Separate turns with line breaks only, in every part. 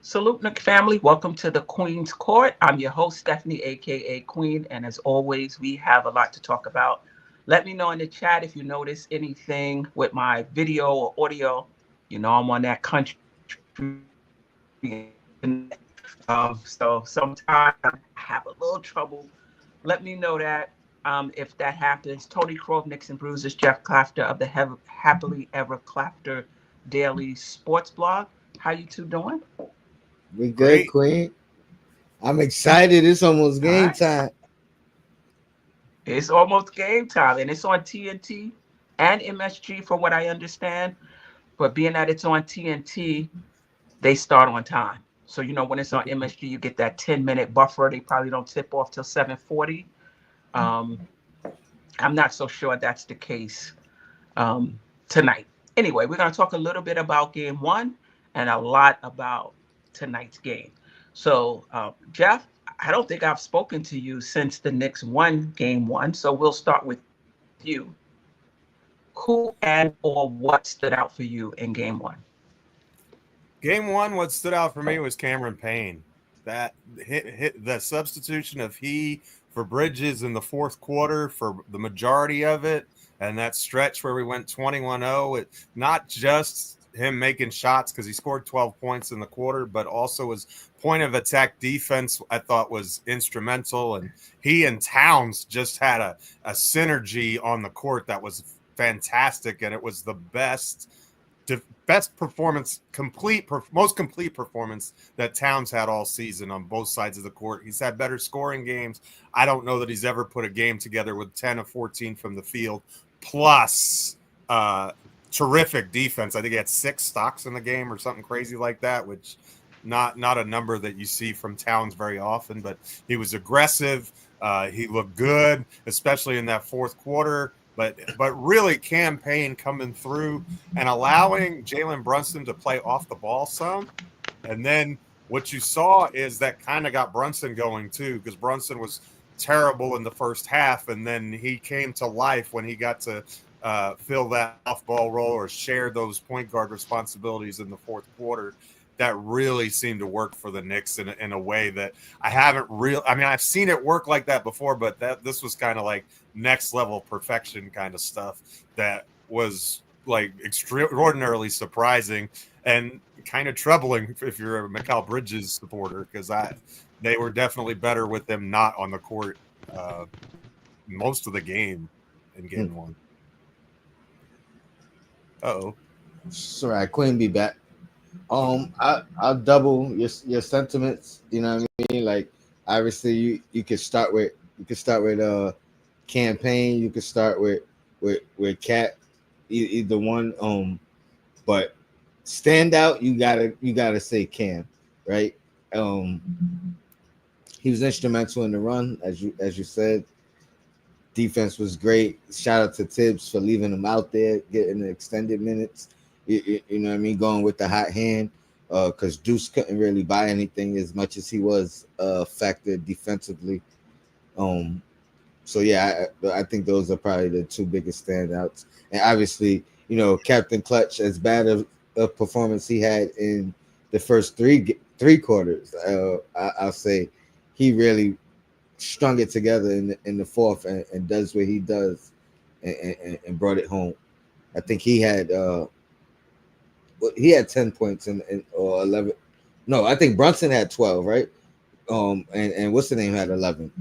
Salute, Nick family. Welcome to the Queen's Court. I'm your host, Stephanie, aka Queen, and as always, we have a lot to talk about. Let me know in the chat if you notice anything with my video or audio. You know, I'm on that country so sometimes I have a little trouble. Let me know that if that happens. Tony Crowe of Knicks and Bruises, Geoff Klafter of the Happily Ever Klafter Daily Sports Blog. How you two doing?
We good,
Great.
Queen. I'm excited. It's almost
All
game
right.
time.
It's almost game time, and it's on TNT and MSG, from what I understand. But being that it's on TNT, they start on time. So when it's on MSG, you get that 10-minute buffer. They probably don't tip off till 7:40. Um, I'm not so sure that's the case tonight. Anyway, we're going to talk a little bit about game one and a lot about tonight's game. So, Geoff, I don't think I've spoken to you since the Knicks won game one. So we'll start with you. Who and or what stood out for you in game one?
Game one, what stood out for me was Cameron Payne. That hit the substitution of he for Bridges in the fourth quarter for the majority of it, and that stretch where we went 21-0. It not just him making shots because he scored 12 points in the quarter, but also his point of attack defense I thought was instrumental. And he and Towns just had a synergy on the court that was fantastic, and it was the best performance, most complete performance that Towns had all season on both sides of the court. He's had better scoring games. I don't know that he's ever put a game together with 10 of 14 from the field, plus terrific defense. I think he had 6 stocks in the game or something crazy like that, which not a number that you see from Towns very often, but he was aggressive. He looked good, especially in that fourth quarter. But really, Cam Payne coming through and allowing Jalen Brunson to play off the ball some. And then what you saw is that kind of got Brunson going too, because Brunson was terrible in the first half, and then he came to life when he got to fill that off-ball role or share those point guard responsibilities in the fourth quarter. That really seemed to work for the Knicks in a way that I haven't I've seen it work like that before, but this was kind of like next level perfection kind of stuff that was like extraordinarily surprising and kind of troubling if you're a Mikal Bridges supporter, because they were definitely better with them not on the court most of the game in game one. Uh-oh.
Sorry, Queen be back. I'll double your sentiments. You know what I mean? Like, obviously, you could start with campaign. You could start with Cat, either one. But standout, you gotta say Cam, right? He was instrumental in the run, as you said. Defense was great. Shout out to Tibbs for leaving him out there, getting the extended minutes. You know what I mean? Going with the hot hand, because Deuce couldn't really buy anything as much as he was factored defensively. So yeah, I think those are probably the two biggest standouts. And obviously, Captain Clutch, as bad of a performance he had in the first three quarters, I'll say he really strung it together in the fourth and does what he does and brought it home. I think he had 10 points or 11. No, I think Brunson had 12, right? And what's the name had 11.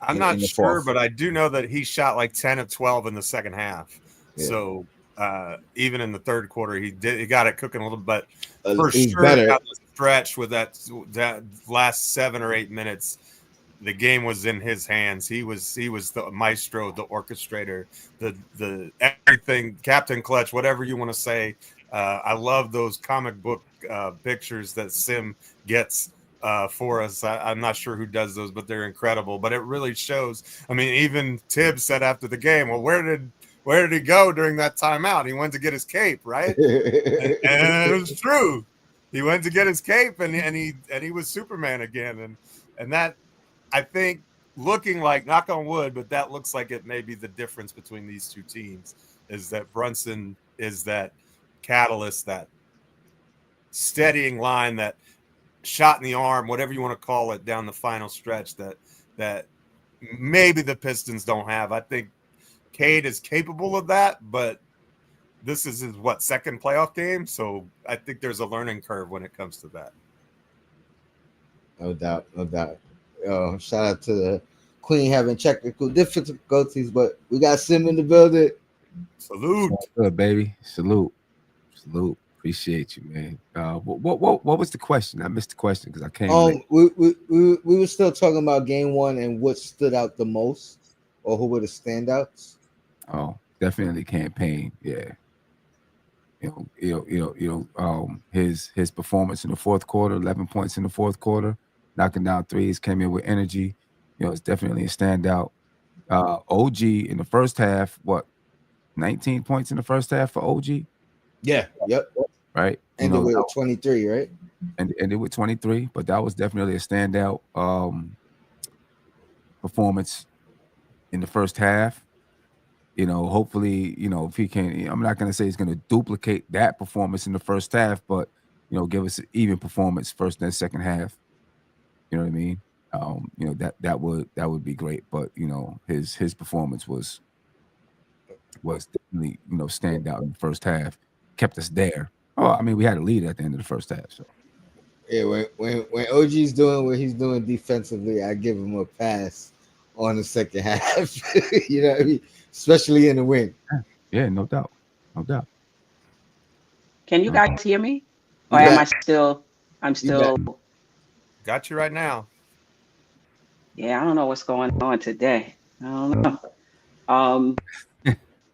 I'm not sure, but I do know that he shot like 10 of 12 in the second half. Yeah. So even in the third quarter, he got it cooking a little bit. For sure, better. Got the stretch with that last 7 or 8 minutes. The game was in his hands. He was the maestro, the orchestrator, the everything, Captain Clutch, whatever you want to say. I love those comic book pictures that Sim gets for us. I'm not sure who does those, but they're incredible. But it really shows. I mean, even Tibbs said after the game, well, where did he go during that timeout? He went to get his cape, right? and it was true. He went to get his cape, and he was Superman again, and that. I think, looking like, knock on wood, but that looks like it may be the difference between these two teams, is that Brunson is that catalyst that steadying line, that shot in the arm, whatever you want to call it, down the final stretch that maybe the Pistons don't have. I think Cade is capable of that, but this is his second playoff game, so I think there's a learning curve when it comes to that.
No doubt. Shout out to the Queen having technical difficulties, but we got Sim in the building.
Salute.
Good, baby. Salute. Appreciate you, man. What was the question? I missed the question because I came late.
We were still talking about game one and what stood out the most, or who were the standouts.
Oh, definitely campaign. Yeah. His performance in the fourth quarter, 11 points in the fourth quarter, knocking down threes, came in with energy. It's definitely a standout. OG in the first half, 19 points in the first half for OG?
Yeah. Yep.
Right.
Ended with 23, right?
And ended with 23, but that was definitely a standout performance in the first half. Hopefully, if he can, I'm not going to say he's going to duplicate that performance in the first half, but, give us an even performance first and second half. You know what I mean? That would be great. But, his performance was definitely, stand out in the first half, kept us there. Oh, I mean, we had a lead at the end of the first half. So.
Yeah, when OG's doing what he's doing defensively, I give him a pass on the second half. You know what I mean? Especially in the win.
Yeah, no doubt.
Can you guys hear me? Or am I still? I'm still.
Got you right now.
Yeah, I don't know what's going on today. I don't know.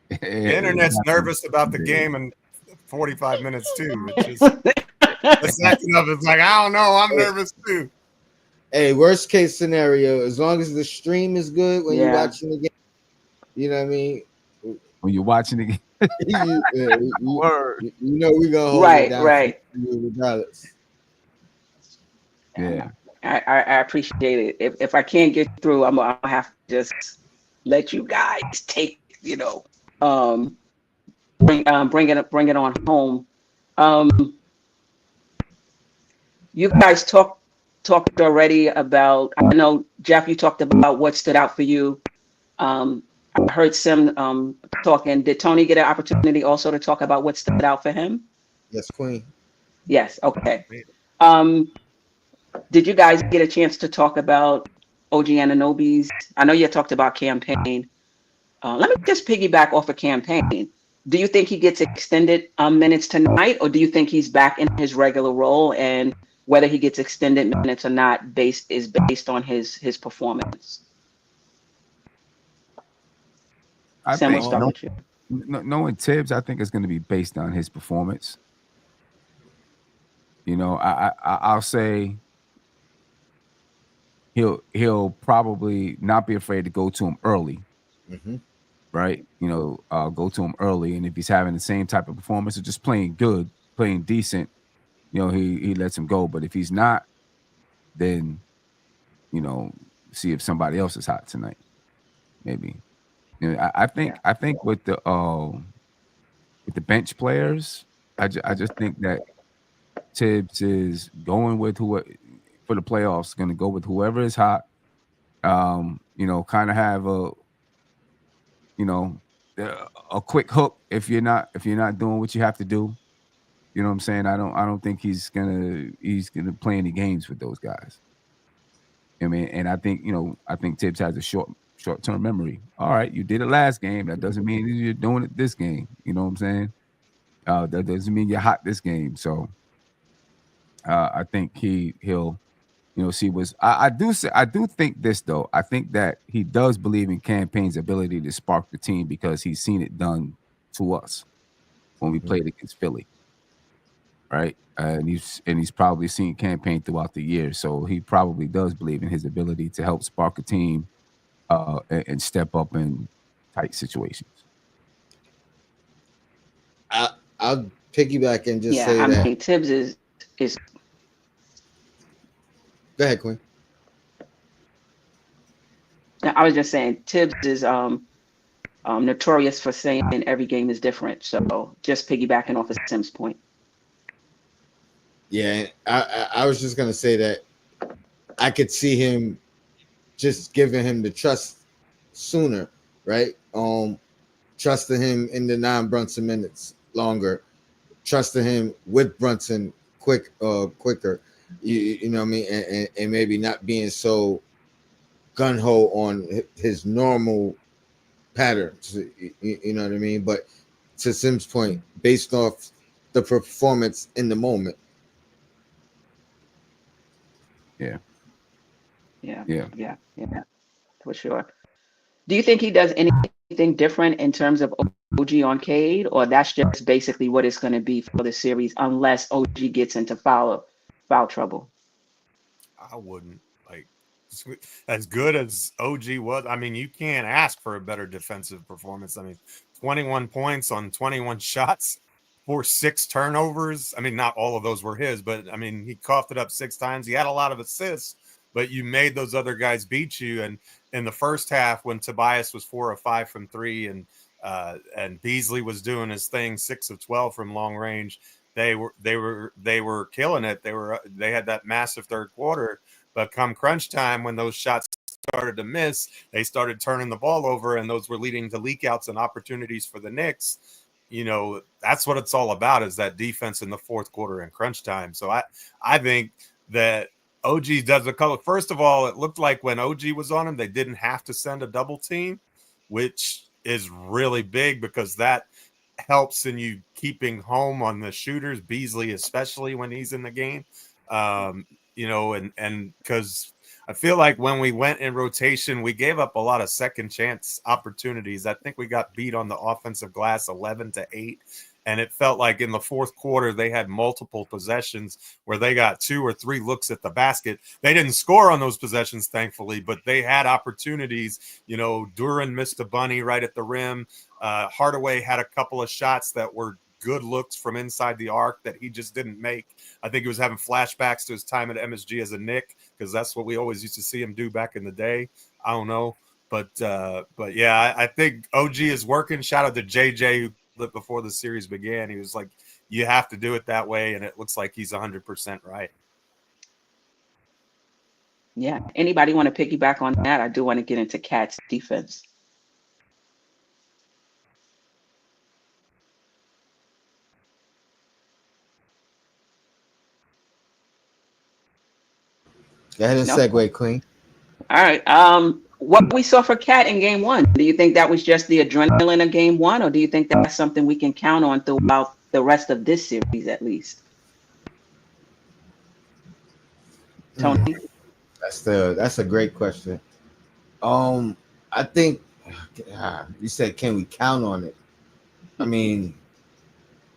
The internet's nervous about the game in 45 minutes too. It's just the second of it's like, I don't know. I'm nervous too.
Hey, worst case scenario, as long as the stream is good when you're watching the game, you know what I mean?
When you're watching the game,
you know we're gonna hold it down.
Right.
Regardless.
Yeah.
I appreciate it. If I can't get through, I'm gonna have to just let you guys take, bring it on home. You guys talked already about. I know, Geoff, you talked about what stood out for you. I heard Sim talking. Did Tony get an opportunity also to talk about what stood out for him?
Yes, Queen.
Yes. Okay. Did you guys get a chance to talk about OG Anunoby's? I know you talked about campaign. Let me just piggyback off of campaign. Do you think he gets extended minutes tonight, or do you think he's back in his regular role? And whether he gets extended minutes or not is based on his performance? Sam, we'll start with you.
Knowing Tibbs, I think it's going to be based on his performance. I'll say he'll probably not be afraid to go to him early.
Mm-hmm.
Right? Go to him early. And if he's having the same type of performance or just playing good, playing decent, he lets him go. But if he's not, then, see if somebody else is hot tonight. Maybe. I think with the bench players, I just think that Tibbs is going with for the playoffs, going to go with whoever is hot. Kind of have a quick hook if you're not doing what you have to do. You know what I'm saying? I don't think he's gonna play any games with those guys. I mean, and I think Tibbs has a short-term memory. All right, you did it last game. That doesn't mean you're doing it this game. You know what I'm saying? That doesn't mean you're hot this game. So I think he'll see what's. I do think this though. I think that he does believe in Campaign's ability to spark the team because he's seen it done to us when we played against Philly, right? And he's probably seen Campaign throughout the year, so he probably does believe in his ability to help spark a team and step up in tight situations.
I'll piggyback and just say that.
I mean, Tibbs is.
Go ahead, Queen.
I was just saying, Tibbs is notorious for saying every game is different. So just piggybacking off of Sim's point.
Yeah, I was just gonna say that I could see him just giving him the trust sooner, right? Trusting him in the non-Brunson minutes longer, trusting him with Brunson quicker. You know what I mean, and maybe not being so gun ho on his normal patterns. You know what I mean? But to Sim's point, based off the performance in the moment.
Yeah.
Yeah, for sure. Do you think he does anything different in terms of OG on Cade, or that's just basically what it's going to be for the series, unless OG gets into foul trouble?
I wouldn't like as good as OG was. I mean, you can't ask for a better defensive performance. I mean, 21 points on 21 shots for 6 turnovers. I mean, not all of those were his, but I mean, he coughed it up 6 times. He had a lot of assists, but you made those other guys beat you. And in the first half, when Tobias was 4 of 5 from 3, and Beasley was doing his thing, 6 of 12 from long range, they were killing it. They had that massive third quarter, but come crunch time, when those shots started to miss, they started turning the ball over, and those were leading to leakouts and opportunities for the Knicks. You know, that's what it's all about, is that defense in the fourth quarter and crunch time. So I think that OG does a couple. First of all, it looked like when OG was on him, they didn't have to send a double team, which is really big because that helps in you keeping home on the shooters, Beasley especially when he's in the game. You know, and because I feel like when we went in rotation, we gave up a lot of second chance opportunities. I think we got beat on the offensive glass 11-8. And it felt like in the fourth quarter, they had multiple possessions where they got 2 or 3 looks at the basket. They didn't score on those possessions, thankfully, but they had opportunities. You know, Duran missed a bunny right at the rim. Hardaway had a couple of shots that were good looks from inside the arc that he just didn't make. I think he was having flashbacks to his time at MSG as a Knick, because that's what we always used to see him do back in the day. I don't know. But yeah, I think OG is working. Shout out to JJ, who before the series began, he was like, you have to do it that way, and it looks like he's 100% right.
Yeah. Anybody want to piggyback on that? I do want to get into Cat's defense.
Go ahead and segue, Queen.
All right. What we saw for Cat in game 1, do you think that was just the adrenaline of game 1, or do you think that's something we can count on throughout the rest of this series at least? Tony?
That's a great question. I think you said, can we count on it? I mean,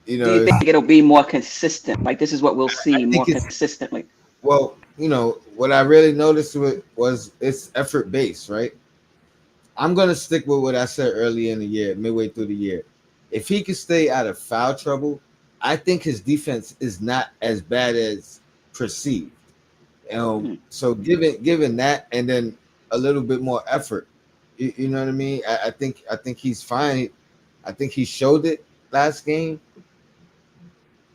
you know,
do you think it'll be more consistent? Like, this is what we'll see more consistently?
Well, you know, what I really noticed was it's effort based, right? I'm going to stick with what I said earlier in the year, midway through the year. If he could stay out of foul trouble, I think his defense is not as bad as perceived. So given that, and then a little bit more effort, you know what I mean? I think he's fine. I think he showed it last game.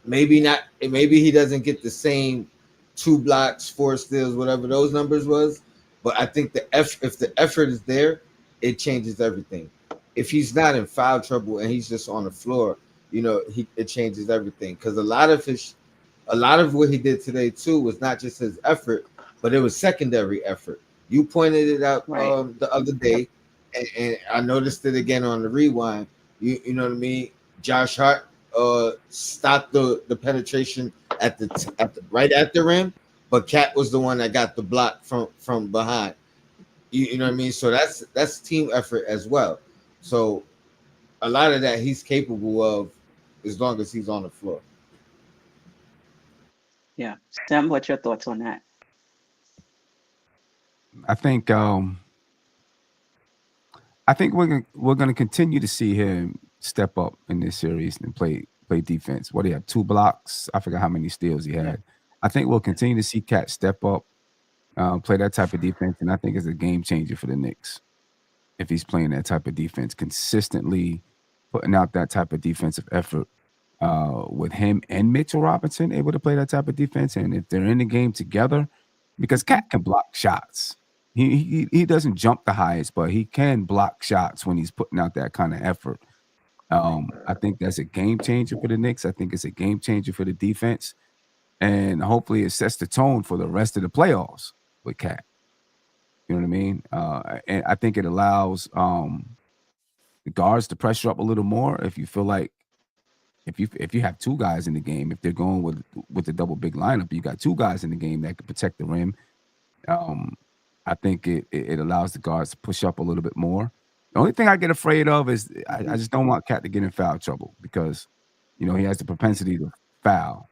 Maybe not. Maybe he doesn't get the same 2 blocks, 4 steals, whatever those numbers was. But I think if the effort is there, it changes everything. If he's not in foul trouble and he's just on the floor, you know, it changes everything. Because a lot of what he did today too was not just his effort, but it was secondary effort. You pointed it out the other day, and I noticed it again on the rewind. You know what I mean? Josh Hart stopped the penetration at the right at the rim, but Cat was the one that got the block from behind. You know what I mean? So that's team effort as well. So a lot of that he's capable of as long as he's on the floor.
Yeah. Sam, what's your thoughts on that?
I think we're gonna continue to see him step up in this series and play defense. What do you have? 2 blocks? I forgot how many steals he had. Yeah. I think we'll continue to see Cat step up, play that type of defense, and I think it's a game changer for the Knicks if he's playing that type of defense consistently, putting out that type of defensive effort with him and Mitchell Robinson able to play that type of defense, and if they're in the game together, because Cat can block shots. He doesn't jump the highest, but he can block shots when he's putting out that kind of effort. I think that's a game changer for the Knicks. I think it's a game changer for the defense, and hopefully it sets the tone for the rest of the playoffs with Cat. You know what I mean? And I think it allows the guards to pressure up a little more. If you feel like if you have two guys in the game, if they're going with the double big lineup, you got two guys in the game that can protect the rim. I think it allows the guards to push up a little bit more. The only thing I get afraid of is I just don't want Cat to get in foul trouble because, he has the propensity to foul.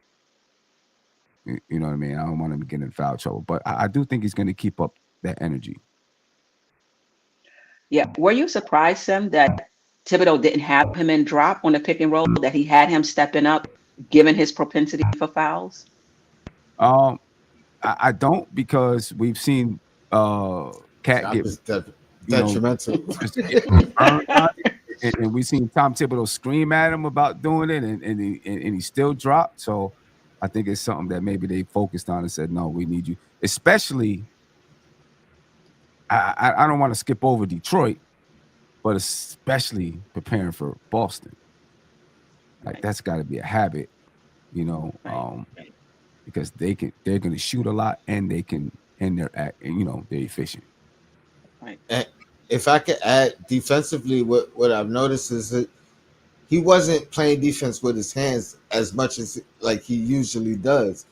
You know what I mean? I don't want him to get in foul trouble, but I do think he's going to keep up that energy.
Yeah. Were you surprised, Sam, that Thibodeau didn't have him in drop on the pick and roll, that he had him stepping up, given his propensity for fouls?
I don't, because we've seen Cat get
detrimental.
And we've seen Tom Thibodeau scream at him about doing it, and he still dropped. So I think it's something that maybe they focused on and said, no, we need you. Especially, I don't want to skip over Detroit, but especially preparing for Boston. Like, that's got to be a habit, because they're going to shoot a lot, and they're efficient.
Right.
And if I could add defensively, what I've noticed is that he wasn't playing defense with his hands as much as like he usually does.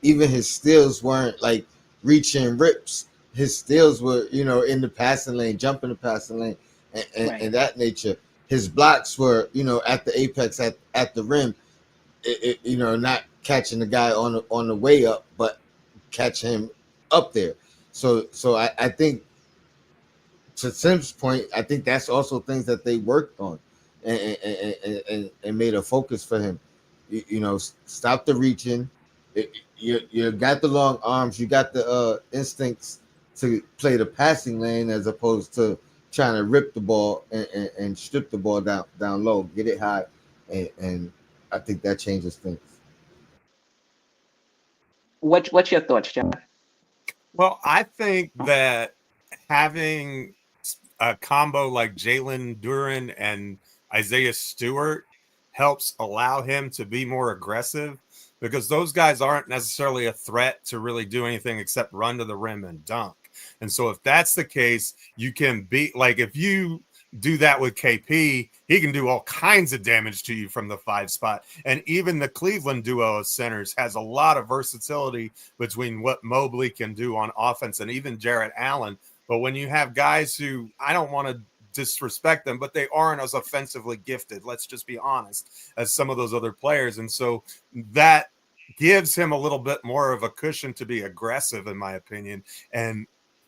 Even his steals weren't like reaching rips. His steals were, in the passing lane, jumping the passing lane, and that nature. His blocks were, at the apex, at the rim, not catching the guy on the way up, but catch him up there. So I think, to Sim's point, I think that's also things that they worked on and made a focus for him. Stop the reaching. You got the long arms. You got the instincts to play the passing lane as opposed to trying to rip the ball and strip the ball down low, get it high, and I think that changes things.
What's your thoughts, Geoff?
Well, I think that having a combo like Jalen Duren and Isaiah Stewart helps allow him to be more aggressive, because those guys aren't necessarily a threat to really do anything except run to the rim and dunk. And so if that's the case, you can beat, like, if you do that with KP, he can do all kinds of damage to you from the 5 spot. And even the Cleveland duo of centers has a lot of versatility between what Mobley can do on offense and even Jarrett Allen. But when you have guys who, I don't want to disrespect them, but they aren't as offensively gifted, let's just be honest, as some of those other players. And so that gives him a little bit more of a cushion to be aggressive, in my opinion. And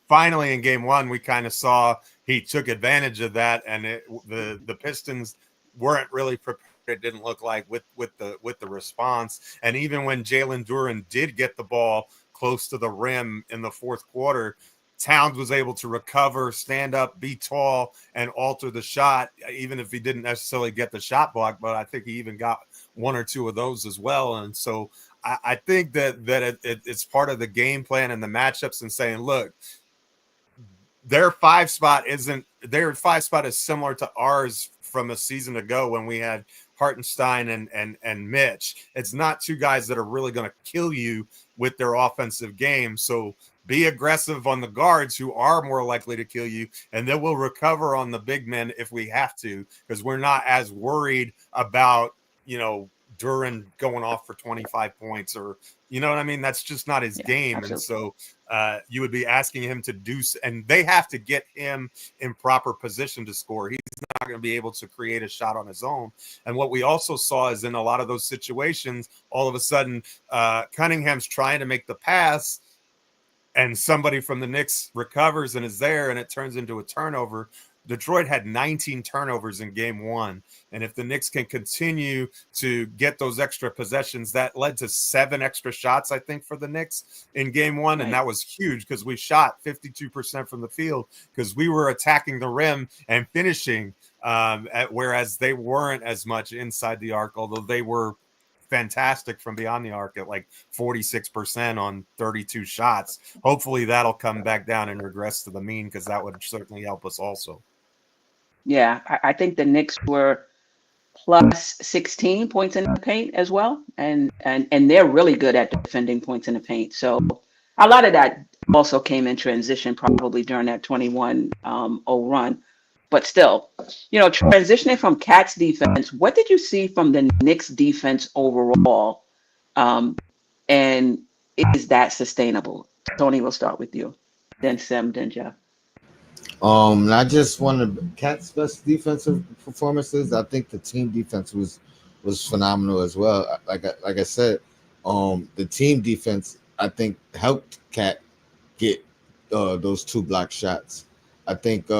finally, in game one, we kind of saw he took advantage of that, and the Pistons weren't really prepared. It didn't look like with the response. And even when Jalen Duren did get the ball close to the rim in the fourth quarter, Towns was able to recover, stand up, be tall, and alter the shot, even if he didn't necessarily get the shot block. But I think he even got one or two of those as well. And so I think that it's part of the game plan and the matchups, and saying, look, their 5 spot is similar to ours from a season ago when we had Hartenstein and Mitch. It's not two guys that are really going to kill you with their offensive game. So be aggressive on the guards, who are more likely to kill you, and then we'll recover on the big men if we have to, because we're not as worried about, Duren going off for 25 points, or, you know what I mean? That's just not his game. Absolutely. And so you would be asking him to do, and they have to get him in proper position to score. He's not going to be able to create a shot on his own. And what we also saw is in a lot of those situations, all of a sudden, Cunningham's trying to make the pass, and somebody from the Knicks recovers and is there, and it turns into a turnover. Detroit had 19 turnovers in game one. And if the Knicks can continue to get those extra possessions, that led to 7 extra shots, I think, for the Knicks in game one. And that was huge because we shot 52% from the field because we were attacking the rim and finishing, whereas they weren't as much inside the arc, although they were fantastic from beyond the arc at like 46% on 32 shots. Hopefully that'll come back down and regress to the mean, because that would certainly help us also.
Yeah, I think the Knicks were plus 16 points in the paint as well, and they're really good at defending points in the paint. So a lot of that also came in transition, probably during that 21-0 run. But still, transitioning from Cat's defense, what did you see from the Knicks defense overall? And is that sustainable? Tony, we'll start with you, then Sim, then Geoff.
Not just one of Cat's best defensive performances. I think the team defense was phenomenal as well. Like I said, the team defense, I think, helped Cat get those 2 block shots. I think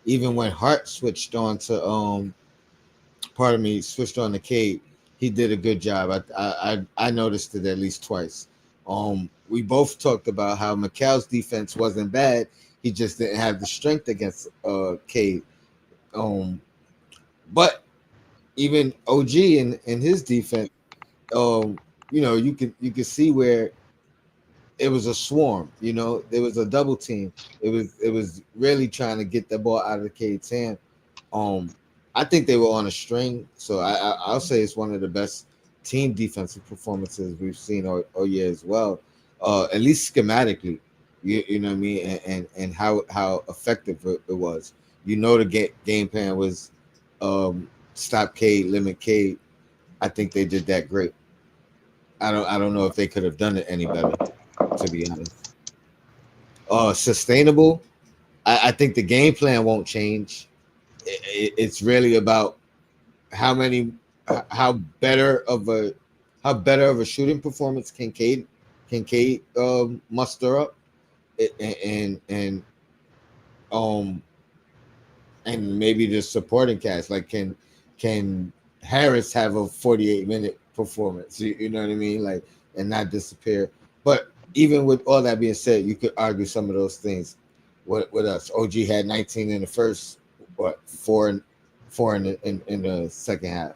even when Hart switched on to switched on to Cade, he did a good job. I noticed it at least twice. We both talked about how McCall's defense wasn't bad. He just didn't have the strength against Cade. But even OG in his defense, you could see where it was a swarm. There was a double team. It was really trying to get the ball out of Cade's hand. I think they were on a string, so I'll say it's one of the best team defensive performances we've seen all year as well. At least schematically. You know what I mean, and how effective it was. The game plan was stop Cade, limit Cade. I think they did that great. I don't know if they could have done it any better, to be honest. Sustainable. I think the game plan won't change. It's really about how better of a shooting performance can Cade muster up. And maybe the supporting cast, like can Harris have a 48-minute performance, you know what I mean, like, and not disappear. But even with all that being said, you could argue some of those things with us. OG had 19 in the first, 4 in the second half,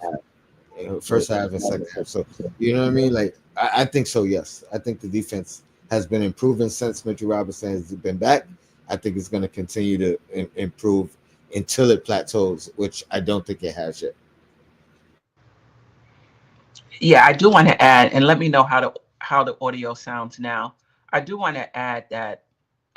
first half and second half. So you know what I mean, like, I think so. Yes, I think the defense has been improving since Mitchell Robinson has been back. I think it's going to continue to improve until it plateaus, which I don't think it has yet.
Yeah, I do want to add, and let me know how the audio sounds now. I do want to add that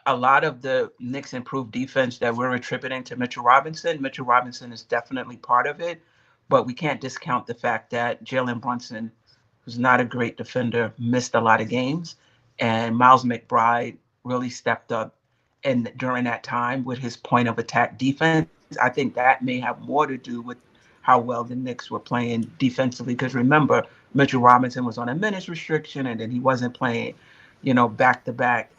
a lot of the Knicks improved defense that we're attributing to Mitchell Robinson is definitely part of it, but we can't discount the fact that Jalen Brunson, who's not a great defender, missed a lot of games. And Miles McBride really stepped up and during that time with his point of attack defense. I think that may have more to do with how well the Knicks were playing defensively. Because remember, Mitchell Robinson was on a minutes restriction, and then he wasn't playing, back-to-back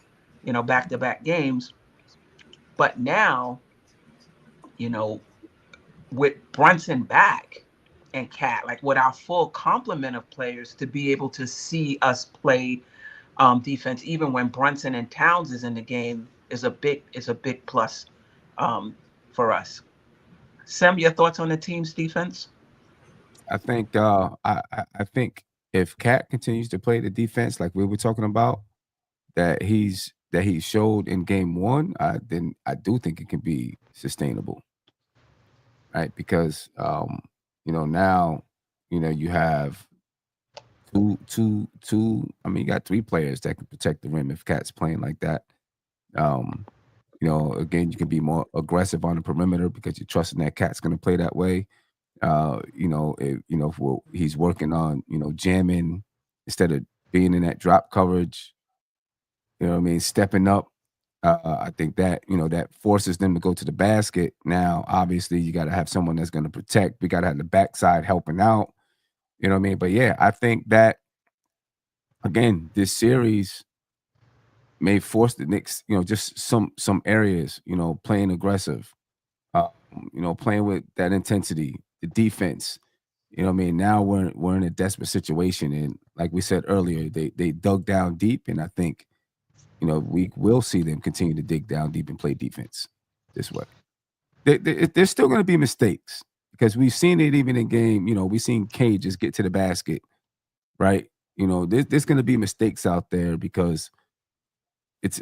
games. But now, with Brunson back and Cat, like with our full complement of players, to be able to see us play defense, even when Brunson and Towns is in the game, is a big plus for us. Sam, your thoughts on the team's defense?
I think I think if Cat continues to play the defense like we were talking about, that he showed in game one, then I do think it can be sustainable, right? Because now you have two. I mean, you got 3 players that can protect the rim if Cat's playing like that. Again, you can be more aggressive on the perimeter because you're trusting that Cat's going to play that way. He's working on jamming instead of being in that drop coverage. You know what I mean? Stepping up. I think that that forces them to go to the basket. Now, obviously, you got to have someone that's going to protect. We got to have the backside helping out. You know what I mean? But yeah, I think that again, this series, may force the Knicks, just some areas, playing aggressive, playing with that intensity, the defense. I mean, now we're in a desperate situation, and like we said earlier, they dug down deep, and I think we will see them continue to dig down deep and play defense this way. There's still going to be mistakes because we've seen it even in game. We've seen K just get to the basket, right? There's going to be mistakes out there because it's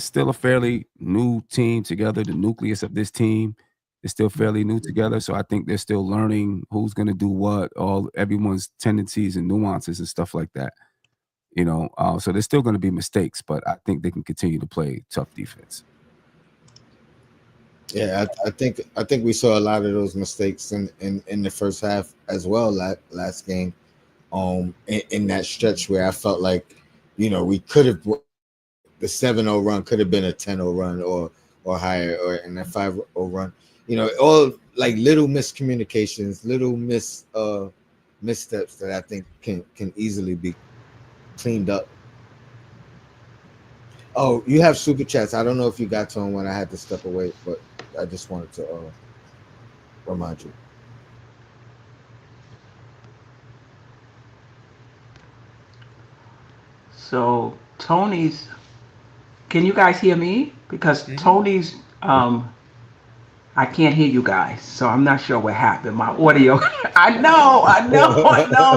still a fairly new team together. The nucleus of this team is still fairly new together, so I think they're still learning who's going to do what, everyone's tendencies and nuances and stuff like that. So there's still going to be mistakes, but I think they can continue to play tough defense.
Yeah, I think we saw a lot of those mistakes in the first half as well. Last game, in that stretch where I felt like, we could have, the 7-0 run could have been a 10-0 run or higher, or in that 5-0 run. All like little miscommunications, little missteps that I think can easily be cleaned up. Oh, you have super chats. I don't know if you got to them when I had to step away, but I just wanted to remind you.
So Tony's, can you guys hear me? Because Tony's, I can't hear you guys, so I'm not sure what happened. My audio, I know,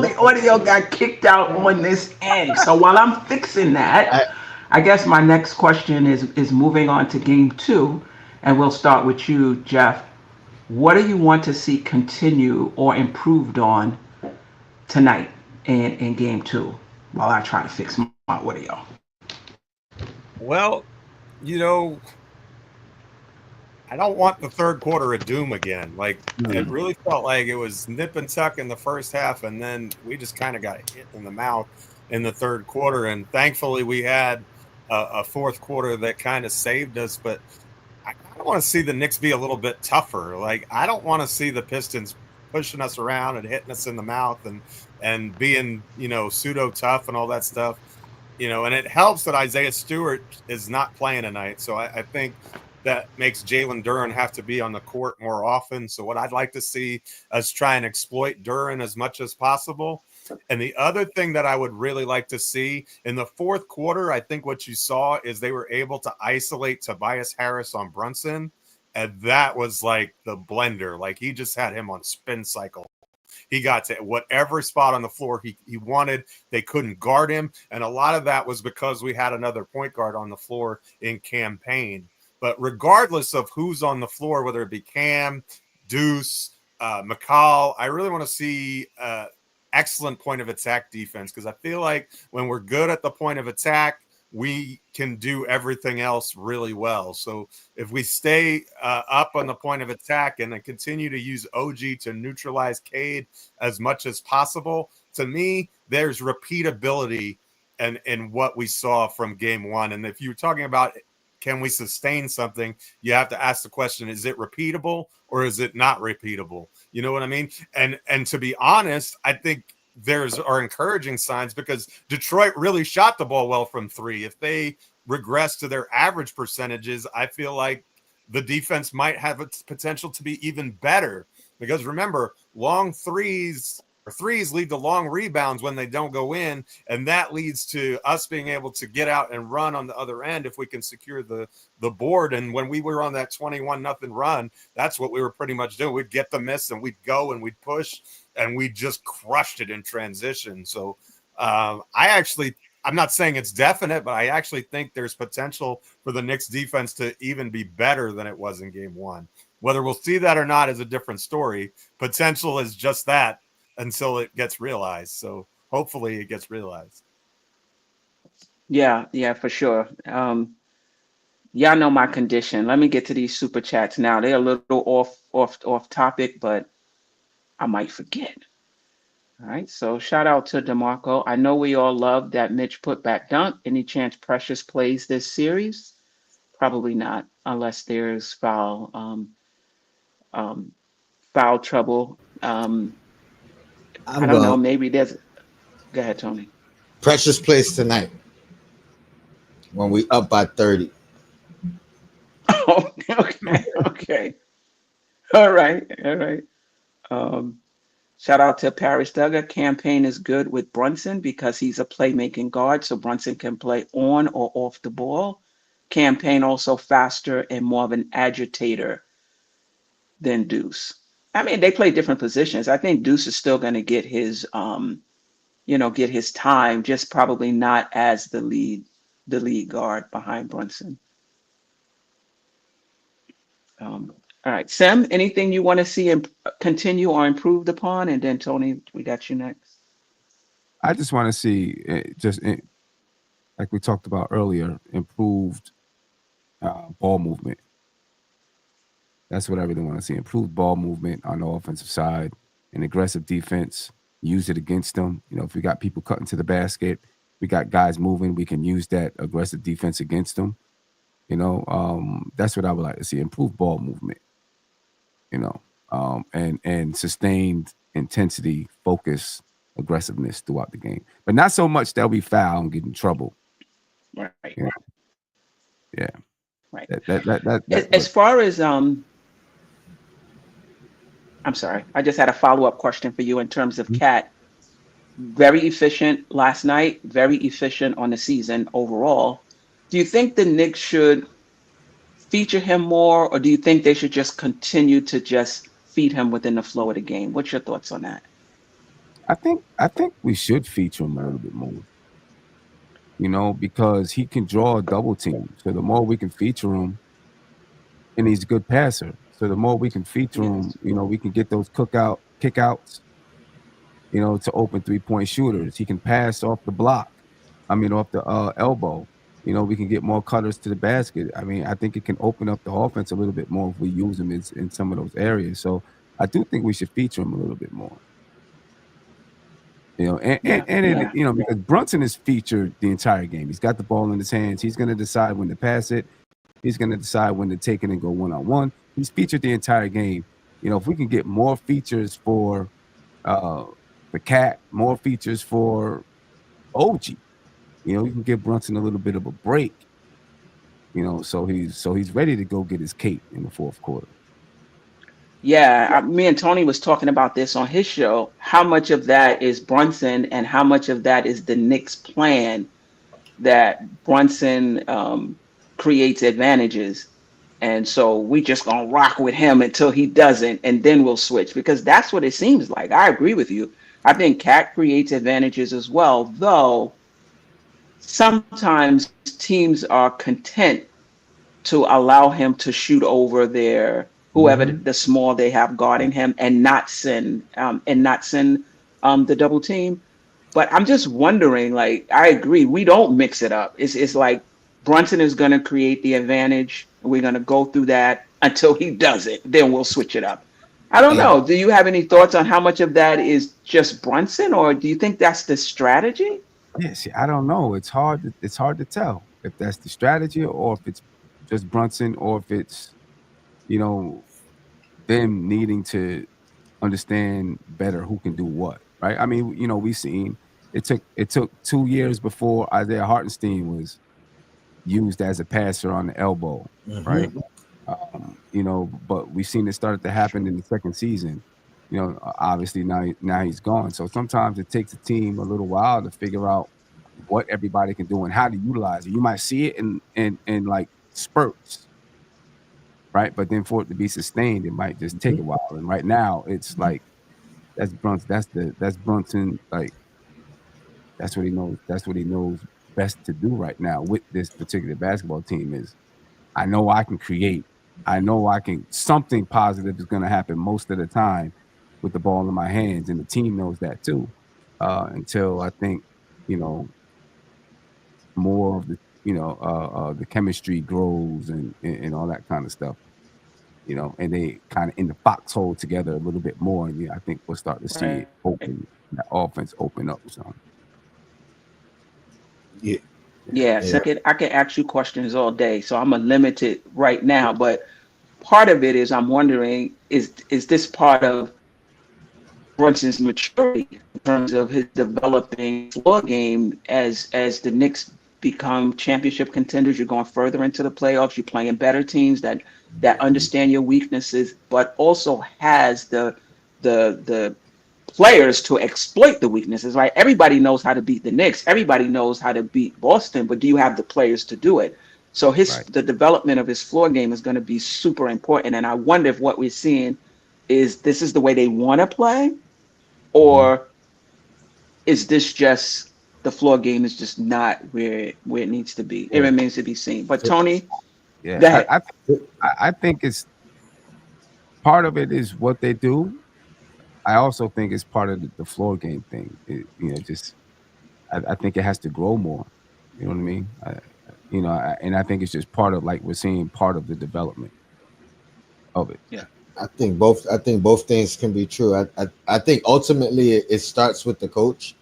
the audio got kicked out on this end. So while I'm fixing that, I guess my next question is moving on to game 2, and we'll start with you, Geoff. What do you want to see continue or improved on tonight in game 2 while I try to fix my audio?
Well, I don't want the third quarter of doom again. Like, it really felt like it was nip and tuck in the first half, and then we just kind of got hit in the mouth in the third quarter. And thankfully, we had a fourth quarter that kind of saved us. But I want to see the Knicks be a little bit tougher. Like, I don't want to see the Pistons pushing us around and hitting us in the mouth and being, pseudo tough and all that stuff. And it helps that Isaiah Stewart is not playing tonight. So I think that makes Jalen Duren have to be on the court more often. So what I'd like to see us try and exploit Duren as much as possible. And the other thing that I would really like to see in the fourth quarter, I think what you saw is they were able to isolate Tobias Harris on Brunson. And that was like the blender. Like, he just had him on spin cycle. He got to whatever spot on the floor he wanted. They couldn't guard him. And a lot of that was because we had another point guard on the floor in Cam Payne. But regardless of who's on the floor, whether it be Cam, Deuce, McCall, I really want to see excellent point of attack defense, because I feel like when we're good at the point of attack, we can do everything else really well. So if we stay up on the point of attack and then continue to use OG to neutralize Cade as much as possible, to me, there's repeatability in what we saw from game 1. And if you're talking about can we sustain something, you have to ask the question, is it repeatable or is it not repeatable? You know what I mean? And to be honest, I think are encouraging signs, because Detroit really shot the ball well from 3. If they regress to their average percentages, I feel like the defense might have its potential to be even better, because remember, long threes lead to long rebounds when they don't go in, and that leads to us being able to get out and run on the other end if we can secure the board. And when we were on that 21-0 run, that's what we were pretty much doing. We'd get the miss and we'd go and we'd push, and we just crushed it in transition. So I'm not saying it's definite, but I actually think there's potential for the Knicks defense to even be better than it was in game 1. Whether we'll see that or not is a different story. Potential is just that until it gets realized. So hopefully it gets realized.
Yeah, for sure. Y'all know my condition. Let me get to these super chats now. They're a little off topic, but I might forget. All right. So shout out to DeMarco. I know we all love that Mitch put back dunk. Any chance Precious plays this series? Probably not, unless there's foul trouble. I don't know. Maybe there's. Go ahead, Tony.
Precious plays tonight. when we up by 30.
Okay. All right. Shout out to Paris Duggar. Campaign is good with Brunson because he's a playmaking guard, so Brunson can play on or off the ball. Campaign also faster and more of an agitator than Deuce. I mean, they play different positions. I think Deuce is still going to get his, get his time, just probably not as the lead guard behind Brunson. All right, Sam, anything you want to see continue or improved upon? And then Tony, we got you next.
I just want to see, like we talked about earlier, improved ball movement. That's what I really want to see. Improved ball movement on the offensive side, and aggressive defense. Use it against them. If we got people cutting to the basket, we got guys moving, we can use that aggressive defense against them. That's what I would like to see. Improved ball movement. And sustained intensity, focus, aggressiveness throughout the game, but not so much that we foul and get in trouble.
Right.
Yeah.
Right.
As
far as I'm sorry, I just had a follow-up question for you in terms of Cat. Very efficient last night, very efficient on the season overall. Do you think the Knicks should feature him more, or do you think they should just continue to just feed him within the flow of the game? What's your thoughts on that?
I think we should feature him a little bit more. Because he can draw a double team. So the more we can feature him, and he's a good passer. So the more we can feature him, we can get those kickouts, to open 3-point shooters. He can pass off the block. Off the elbow. We can get more cutters to the basket. I think it can open up the offense a little bit more if we use him in some of those areas. So I do think we should feature him a little bit more. Because Brunson is featured the entire game. He's got the ball in his hands. He's going to decide when to pass it. He's going to decide when to take it and go one-on-one. He's featured the entire game. If we can get more features for the Cat, more features for OG, we can give Brunson a little bit of a break. So he's ready to go get his cake in the fourth quarter.
Yeah, me and Tony was talking about this on his show. How much of that is Brunson and how much of that is the Knicks' plan that Brunson creates advantages? And so we just going to rock with him until he doesn't, and then we'll switch, because that's what it seems like. I agree with you. I think Cat creates advantages as well, though sometimes teams are content to allow him to shoot over their whoever the small they have guarding him and not send the double team. But I'm just wondering, I agree, we don't mix it up. It's like Brunson is going to create the advantage. We're going to go through that until he does it. Then we'll switch it up. I don't know. Do you have any thoughts on how much of that is just Brunson, or do you think that's the strategy?
Yes, I don't know. It's hard to tell if that's the strategy or if it's just Brunson, or if it's them needing to understand better who can do what, right? We've seen it took 2 years before Isaiah Hartenstein was used as a passer on the elbow, right? But we've seen it started to happen in the second season. Obviously now he's gone. So sometimes it takes a team a little while to figure out what everybody can do and how to utilize it. You might see it in like spurts, right? But then for it to be sustained, it might just take a while. And right now, it's like that's Brunson. That's Brunson. Like that's what he knows. That's what he knows best to do right now with this particular basketball team. Is I know I can create. I know I can. Something positive is going to happen most of the time with the ball in my hands, and the team knows that too. Until I think more of the the chemistry grows and all that kind of stuff, and they kind of in the foxhole together a little bit more, and I think we'll start to see it open, that offense open up. So
So I can ask you questions all day, so I'm limited right now. But part of it is I'm wondering, is this part of Brunson's maturity in terms of his developing floor game as the Knicks become championship contenders. You're going further into the playoffs. You're playing better teams that understand your weaknesses, but also has the players to exploit the weaknesses, right? Everybody knows how to beat the Knicks. Everybody knows how to beat Boston, but do you have the players to do it? So
Right.
the development of his floor game is going to be super important. And I wonder if what we're seeing is this is the way they want to play, or is this just the floor game is just not where it needs to be? It
Yeah.
remains to be seen. But
So,
Tony,
Yeah,
go ahead.
I think it's part of it is what they do. I also think it's part of the floor game thing. Just I think it has to grow more. You know what I mean? And I think it's just part of, like we're seeing, part of the development of it.
Yeah.
I think both things can be true. I think ultimately it starts with the coach,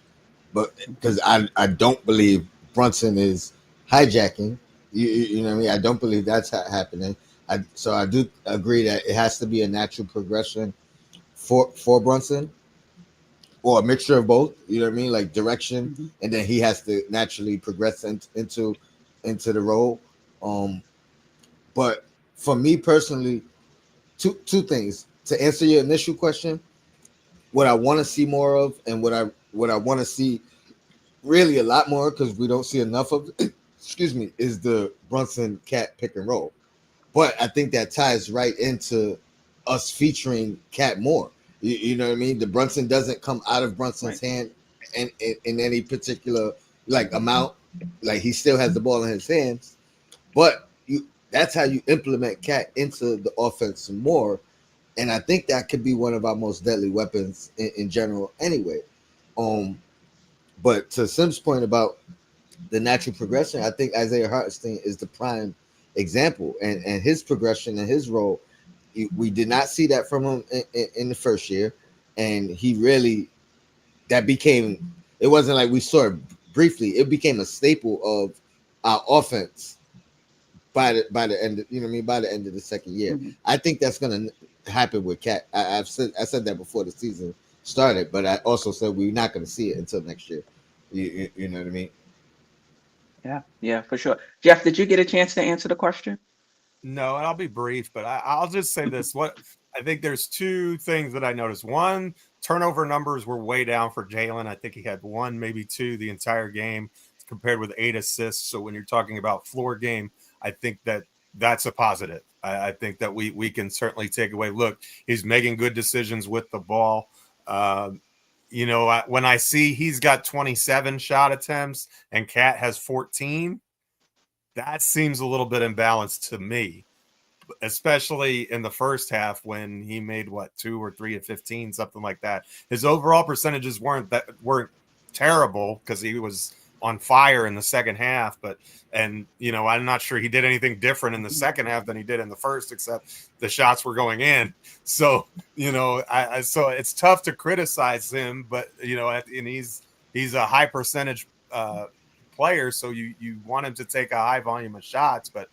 but because I don't believe Brunson is hijacking. You know what I mean? I don't believe that's happening. So I do agree that it has to be a natural progression for Brunson, or a mixture of both. You know what I mean? Like direction,
Mhm.
and then he has to naturally progress into the role. Um, but for me personally, two things to answer your initial question: what I want to see more of, and what I want to see really a lot more, because we don't see enough of. Excuse me, is the Brunson Cat pick and roll. But I think that ties right into us featuring Cat more. You know what I mean? The Brunson doesn't come out of Brunson's
Right.
hand in any particular like amount. Like he still has the ball in his hands, but that's how you implement Cat into the offense more. And I think that could be one of our most deadly weapons in general anyway. Um, but to Sim's point about the natural progression, I think Isaiah Hartenstein is the prime example, and his progression and his role. We did not see that from him in the first year, and he really that became. It wasn't like we saw it briefly; it became a staple of our offense by the end. You know what I mean? By the end of the second year,
Mhm.
I think that's going to happen with Cat. I said that before the season started, but I also said we're not going to see it until next year. You know what I mean?
Yeah, yeah, for sure. Jeff, did you get a chance to answer the question?
No, and I'll be brief, but I'll just say this. What I think there's two things that I noticed. One, turnover numbers were way down for Jalen. I think he had one, maybe two the entire game, compared with 8 assists. So when you're talking about floor game, I think that's a positive. I think that we can certainly take away. Look, he's making good decisions with the ball. When I see he's got 27 shot attempts and Cat has 14, that seems a little bit imbalanced to me, especially in the first half when he made 2 or 3 of 15, something like that. His overall percentages weren't terrible because he was on fire in the second half, I'm not sure he did anything different in the second half than he did in the first, except the shots were going in. So, so it's tough to criticize him, but and he's a high percentage player, so you want him to take a high volume of shots, but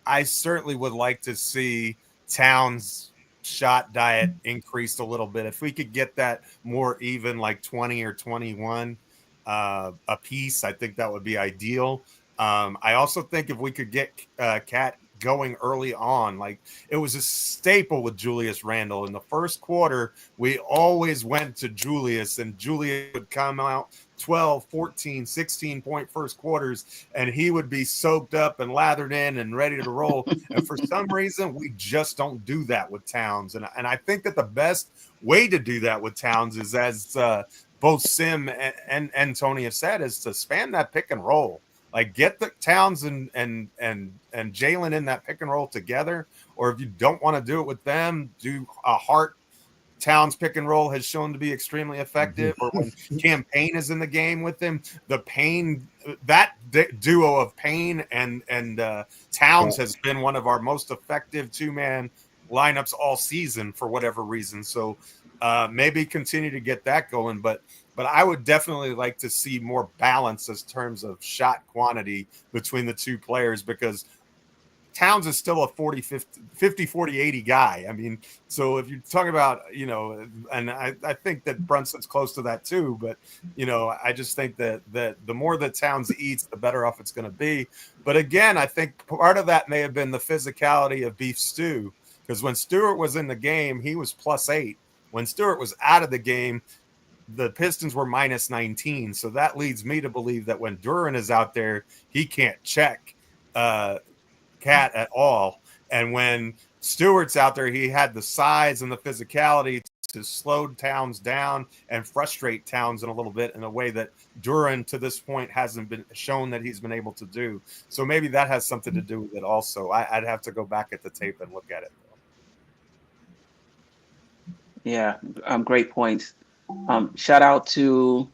I certainly would like to see Towns' shot diet increased a little bit. If we could get that more even, like 20 or 21 a piece, I think that would be ideal. I also think if we could get Cat going early on, like it was a staple with Julius Randle in the first quarter, we always went to Julius, and Julius would come out 12, 14, 16-point first quarters, and he would be soaked up and lathered in and ready to roll. And for some reason, we just don't do that with Towns. And I think that the best way to do that with Towns is, as both Sim and Tony have said, is to span that pick and roll. Like get the Towns and Jalen in that pick and roll together. Or if you don't want to do it with them, do a Hart Towns pick and roll has shown to be extremely effective. Or when Campaign is in the game with him, that duo of Payne and Towns has been one of our most effective 2-man lineups all season for whatever reason. So maybe continue to get that going, but I would definitely like to see more balance in terms of shot quantity between the two players, because Towns is still a 50, 40, 80 guy. I mean, so if you're talking about, and I think that Brunson's close to that too, but, I just think that the more that Towns eats, the better off it's going to be. But again, I think part of that may have been the physicality of Beef Stew, because when Stewart was in the game, he was +8. When Stewart was out of the game, the Pistons were -19. So that leads me to believe that when Duren is out there, he can't check Cat at all. And when Stewart's out there, he had the size and the physicality to slow Towns down and frustrate Towns in a little bit in a way that Duren to this point hasn't been shown that he's been able to do. So maybe that has something to do with it also. I'd have to go back at the tape and look at it.
Yeah, great points. Shout out to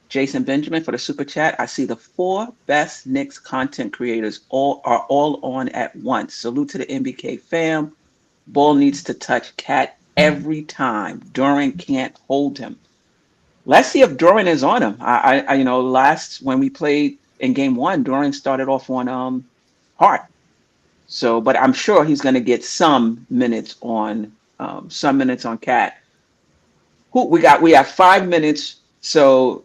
Jason Benjamin for the super chat. I see the 4 best Knicks content creators are all on at once. Salute to the NBK fam. Ball needs to touch Cat every time. Duren can't hold him. Let's see if Duren is on him. I last when we played in game 1, Duren started off on Hart. So, but I'm sure he's going to get some minutes on Cat. We have 5 minutes. So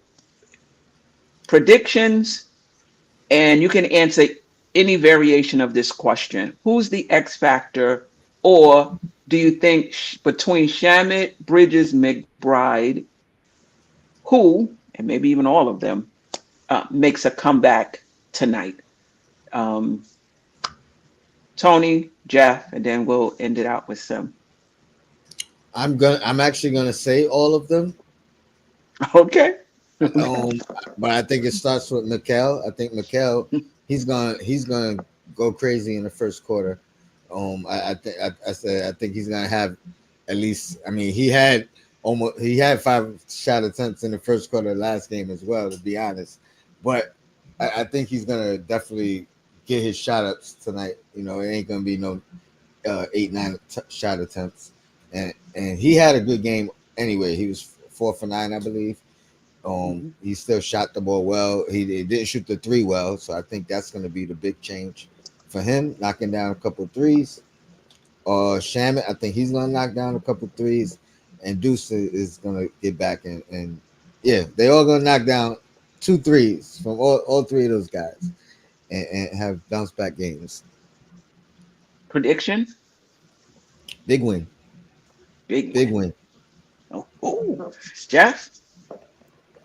predictions, and you can answer any variation of this question. Who's the X factor, or do you think between Shamet, Bridges, McBride, who, and maybe even all of them, makes a comeback tonight? Tony, Geoff, and then we'll end it out with some.
I'm actually gonna say all of them.
Okay.
But I think it starts with Mikal. I think Mikal, he's gonna go crazy in the first quarter. I think he's gonna have at least. I mean, he had 5 shot attempts in the first quarter of last game as well, to be honest. But I think he's gonna definitely get his shot ups tonight. It ain't gonna be no 8-9 shot attempts, and he had a good game anyway. He was 4 for 9, I believe. He still shot the ball well. He didn't shoot the 3 well, so I think that's going to be the big change for him, knocking down a couple of threes. Shamet, I think he's going to knock down a couple of threes, and Deuce is going to get back and yeah, they all going to knock down 2 threes from all 3 of those guys and have bounce back games.
Prediction?
Big win. Big win.
Oh, Geoff?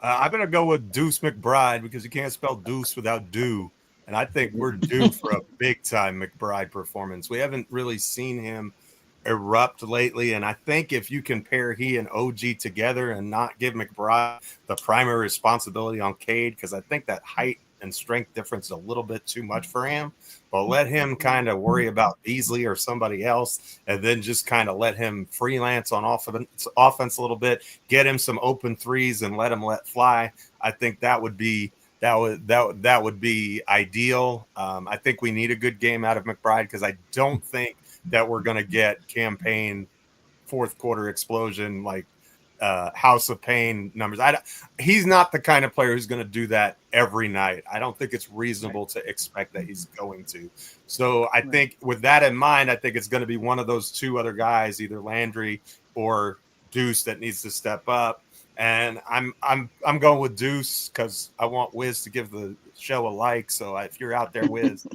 I'm going to go with Deuce McBride because you can't spell Deuce without do. And I think we're due for a big-time McBride performance. We haven't really seen him erupt lately, and I think if you can pair he and OG together and not give McBride the primary responsibility on Cade, because I think that height and strength difference is a little bit too much for him, but let him kind of worry about Beasley or somebody else, and then just kind of let him freelance on offense a little bit, get him some open threes and let fly. I think that would be ideal. I think we need a good game out of McBride because I don't think that we're going to get campaign fourth quarter explosion like House of Pain numbers. He's not the kind of player who's going to do that every night. I don't think it's reasonable to expect that he's going to. So I think with that in mind, I think it's going to be one of those 2 other guys, either Landry or Deuce, that needs to step up. And I'm going with Deuce because I want Wiz to give the show a like. So if you're out there, Wiz,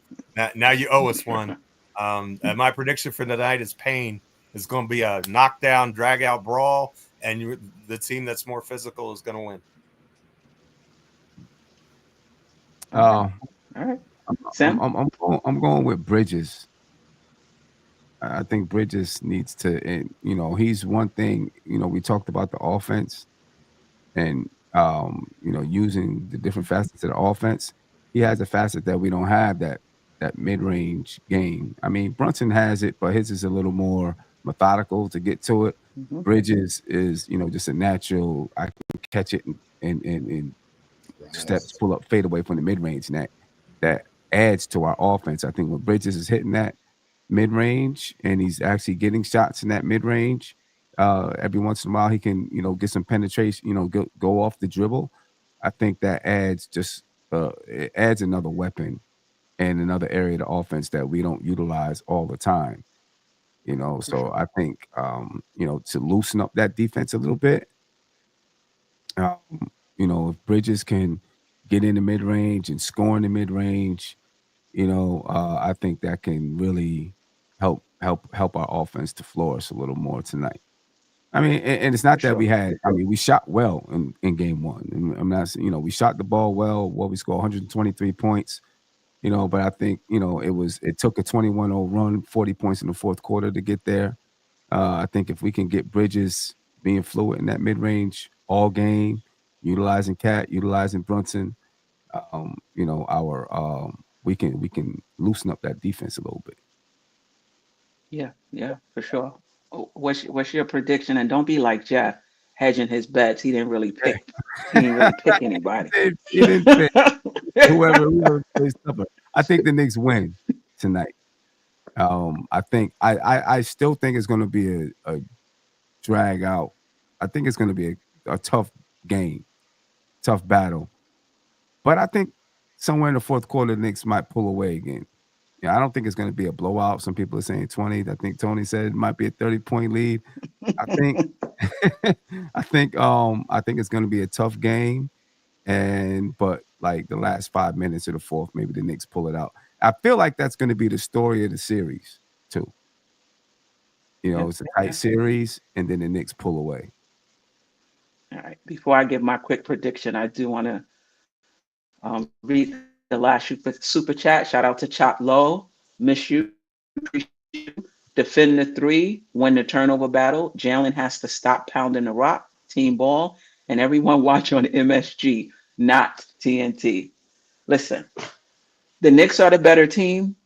now you owe us one. And my prediction for tonight is Payne. It's going to be a knockdown, drag-out brawl, and the team that's more physical is going to win.
All right. Sam?
I'm going with Bridges. I think Bridges needs to, and he's one thing. We talked about the offense, and using the different facets of the offense. He has a facet that we don't have, that mid-range game. I mean, Brunson has it, but his is a little more methodical to get to it. Mm-hmm. Bridges is, just a natural. I can catch it and steps, pull up, fade away from the mid-range, and that adds to our offense. I think when Bridges is hitting that mid-range and he's actually getting shots in that mid-range, every once in a while he can, get some penetration, go off the dribble. I think that adds it adds another weapon and another area of the offense that we don't utilize all the time. So I think to loosen up that defense a little bit. If Bridges can get in the mid range and score in the mid range, I think that can really help our offense to flourish a little more tonight. I mean, and it's not
For
that we
sure.
had. I mean, we shot well in game one. And I'm not, we shot the ball well. We scored 123 points. But I think it took a 21-0 run, 40 points in the fourth quarter to get there. I think if we can get Bridges being fluid in that mid range all game, utilizing Cat, utilizing Brunson, we can loosen up that defense a little bit.
Yeah, for sure. What's your prediction? And don't be like Geoff, hedging his bets. He didn't really pick. He didn't really pick anybody.
He didn't pick whoever plays tougher. I think the Knicks win tonight. I think I still think it's going to be a drag out. I think it's going to be a tough game, tough battle. But I think somewhere in the fourth quarter, the Knicks might pull away again. Yeah, I don't think it's going to be a blowout. Some people are saying 20. I think Tony said it might be a 30-point lead. I think I think it's going to be a tough game. But like the last 5 minutes of the fourth, maybe the Knicks pull it out. I feel like that's going to be the story of the series too. It's a tight series, and then the Knicks pull away.
All right. Before I give my quick prediction, I do want to read the last super chat. Shout out to Chop Low. Miss you. Appreciate you. Defend the three. Win the turnover battle. Jalen has to stop pounding the rock. Team ball. And everyone watch on MSG, not TNT. Listen, the Knicks are the better team.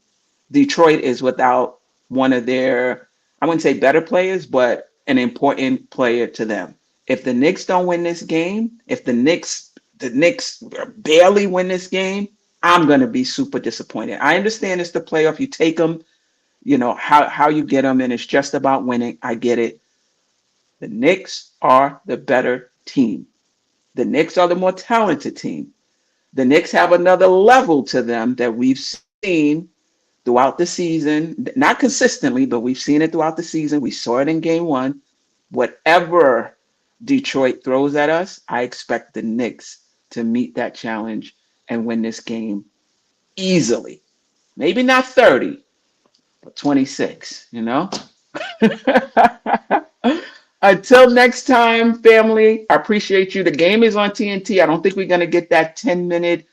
Detroit is without one of their, I wouldn't say better players, but an important player to them. If the Knicks don't win this game, if the Knicks barely win this game, I'm going to be super disappointed. I understand it's the playoff. You take them, how you get them, and it's just about winning. I get it. The Knicks are the better team. The Knicks are the more talented team. The Knicks have another level to them that we've seen throughout the season. Not consistently, but we've seen it throughout the season. We saw it in game one. Whatever Detroit throws at us, I expect the Knicks to meet that challenge and win this game easily. Maybe not 30, but 26, Until next time, family, I appreciate you. The game is on TNT. I don't think we're going to get that 10-minute,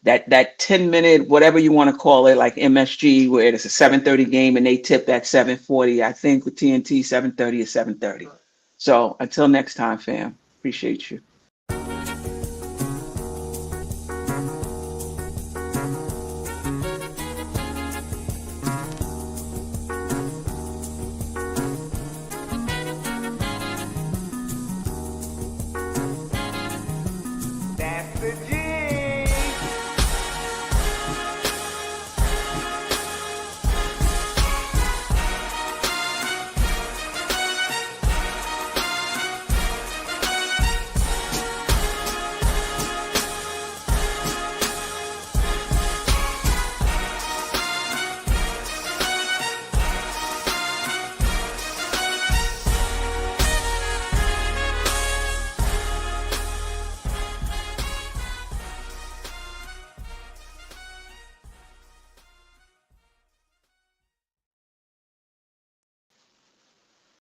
that 10-minute, whatever you want to call it, like MSG, where it's a 7:30 game and they tip at 7:40. I think with TNT, 7:30 is 7:30. So until next time, fam, appreciate you.